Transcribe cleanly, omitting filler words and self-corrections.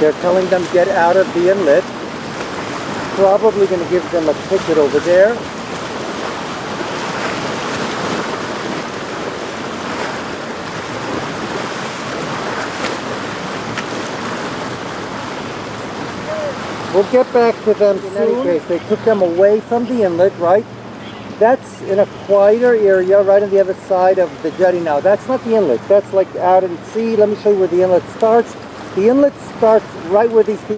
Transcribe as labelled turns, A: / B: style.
A: They're telling them get out of the inlet. Probably going to give them a ticket over there. We'll get back to them soon. In any case, they took them away from the inlet, right? That's in a quieter area right on the other side of the jetty now. That's not the inlet. That's like out at sea. Let me show you where the inlet starts. The inlet starts right where these people